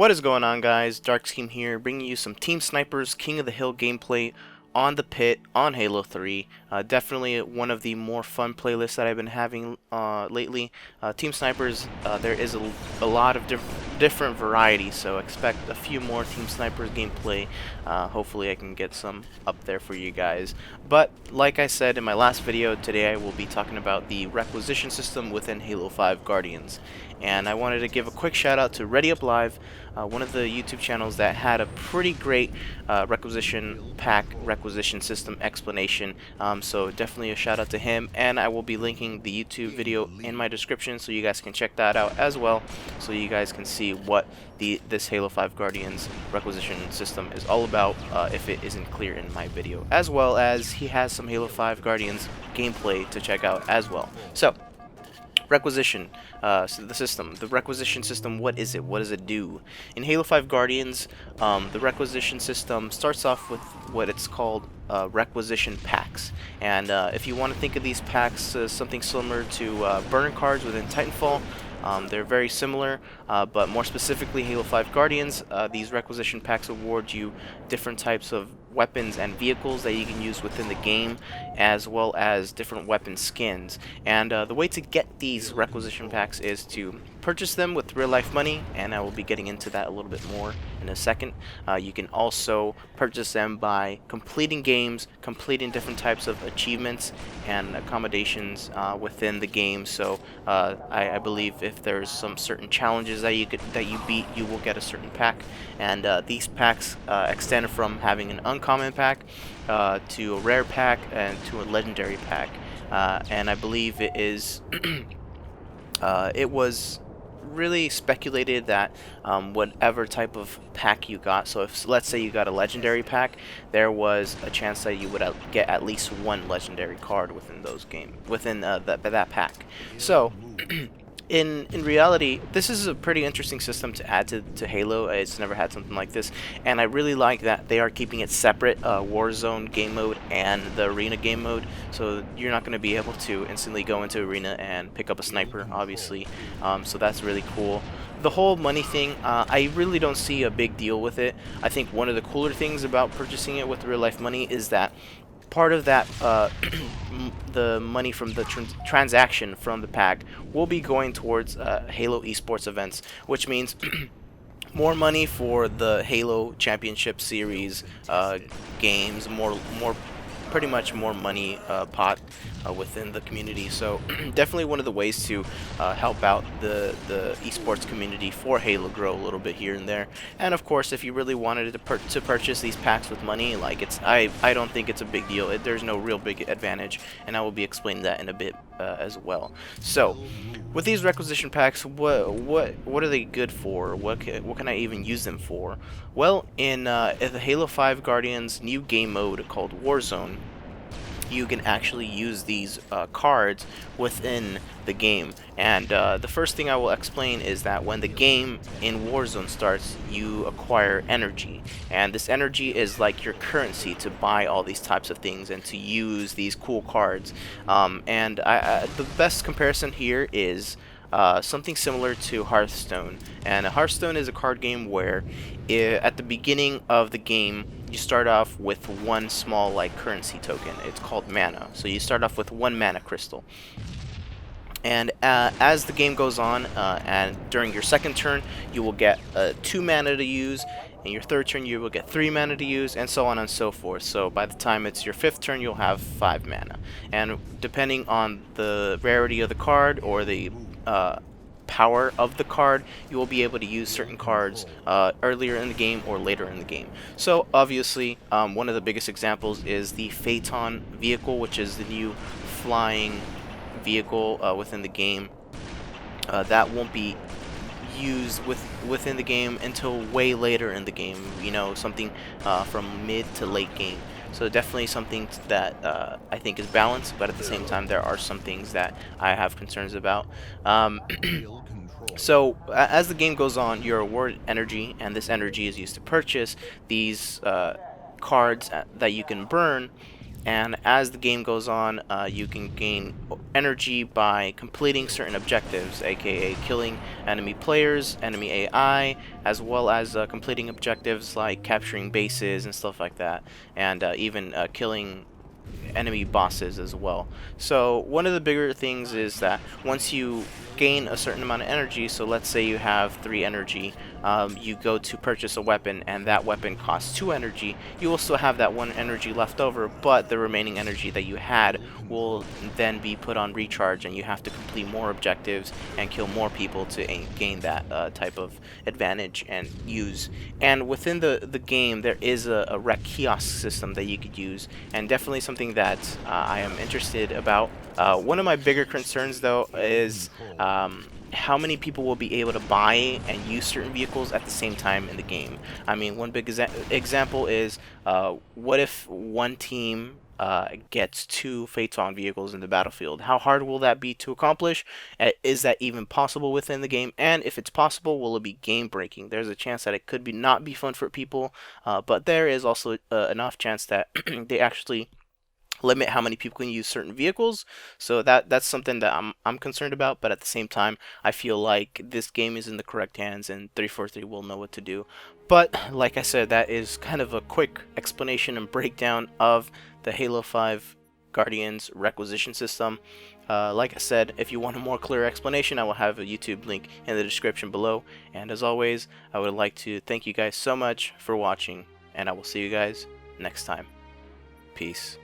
What is going on, guys? Dark Scheme here, bringing you some Team Snipers King of the Hill gameplay on the pit on Halo 3. Definitely one of the more fun playlists that I've been having lately. Team Snipers, there is a lot of different varieties, so expect a few more Team Snipers gameplay. Hopefully I can get some up there for you guys. But like I said in my last video, today I will be talking about the requisition system within Halo 5 Guardians. And I wanted to give a quick shout out to ReadUpLive, one of the YouTube channels that had a pretty great requisition pack, requisition system explanation. So definitely a shout out to him, and I will be linking the YouTube video in my description so you guys can check that out as well, so you guys can see what this Halo 5 Guardians requisition system is all about if it isn't clear in my video, as well as he has some Halo 5 Guardians gameplay to check out as well. So requisition, so the requisition system, what is it? What does it do? In Halo 5 Guardians, the requisition system starts off with what it's called requisition packs. And if you want to think of these packs as something similar to burner cards within Titanfall, they're very similar, but more specifically Halo 5 Guardians, these requisition packs award you different types of weapons and vehicles that you can use within the game, as well as different weapon skins. And the way to get these requisition packs is to purchase them with real-life money, and I will be getting into that a little bit more in a second. You can also purchase them by completing games, completing different types of achievements and accommodations within the game. So I believe if there's some certain challenges that you beat, you will get a certain pack. And these packs extend from having an uncommon pack to a rare pack and to a legendary pack. And I believe it is it was really speculated that whatever type of pack you got, so if let's say you got a legendary pack, there was a chance that you would get at least one legendary card within that pack. So in reality, this is a pretty interesting system to add to Halo. It's never had something like this, and I really like that they are keeping it separate, Warzone game mode and the Arena game mode. So you're not going to be able to instantly go into Arena and pick up a sniper, obviously. So that's really cool. The whole money thing, I really don't see a big deal with it. I think one of the cooler things about purchasing it with real life money is that part of that, the money from the transaction from the pack will be going towards Halo esports events, which means more money for the Halo Championship Series games, pretty much more money pot within the community. So definitely one of the ways to help out the esports community for Halo grow a little bit here and there. And of course, if you really wanted to purchase these packs with money, like I don't think it's a big deal. There's no real big advantage, and I will be explaining that in a bit as well. So with these requisition packs, what are they good for? What can I even use them for? Well, in the Halo 5 Guardians new game mode called Warzone, you can actually use these cards within the game. And the first thing I will explain is that when the game in Warzone starts, you acquire energy, and this energy is like your currency to buy all these types of things and to use these cool cards. And the best comparison here is something similar to Hearthstone. And Hearthstone is a card game where at the beginning of the game you start off with one small currency token. It's called mana. So you start off with one mana crystal. And as the game goes on, and during your second turn, you will get 2 mana to use. In your third turn, you will get 3 mana to use, and so on and so forth. So by the time it's your 5th turn, you'll have 5 mana. And depending on the rarity of the card or the power of the card, you will be able to use certain cards earlier in the game or later in the game. So obviously, one of the biggest examples is the Phaeton vehicle, which is the new flying vehicle within the game. That won't be used within the game until way later in the game, something from mid to late game. So definitely something that I think is balanced, but at the same time there are some things that I have concerns about. So as the game goes on, you're awarded energy, and this energy is used to purchase these cards that you can burn And as the game goes on, you can gain energy by completing certain objectives, aka killing enemy players, enemy AI, as well as completing objectives like capturing bases and stuff like that, and even killing enemy bosses as well. So one of the bigger things is that once you gain a certain amount of energy, so let's say you have 3 energy, you go to purchase a weapon and that weapon costs 2 energy, you will still have that 1 energy left over, but the remaining energy that you had will then be put on recharge, and you have to complete more objectives and kill more people to gain that type of advantage and use. And within the game, there is a REQ kiosk system that you could use, and definitely something that I am interested about. One of my bigger concerns, though, is how many people will be able to buy and use certain vehicles at the same time in the game. I mean, one big example is what if one team gets 2 Phaeton vehicles in the battlefield? How hard will that be to accomplish? Is that even possible within the game? And if it's possible, will it be game breaking? There's a chance that it could be not be fun for people, but there is also enough chance that they actually limit how many people can use certain vehicles. So that's something that I'm concerned about, but at the same time I feel like this game is in the correct hands and 343 will know what to do. But like I said, that is kind of a quick explanation and breakdown of the Halo 5 Guardians requisition system. Like I said, if you want a more clear explanation, I will have a YouTube link in the description below. And as always, I would like to thank you guys so much for watching, and I will see you guys next time. Peace.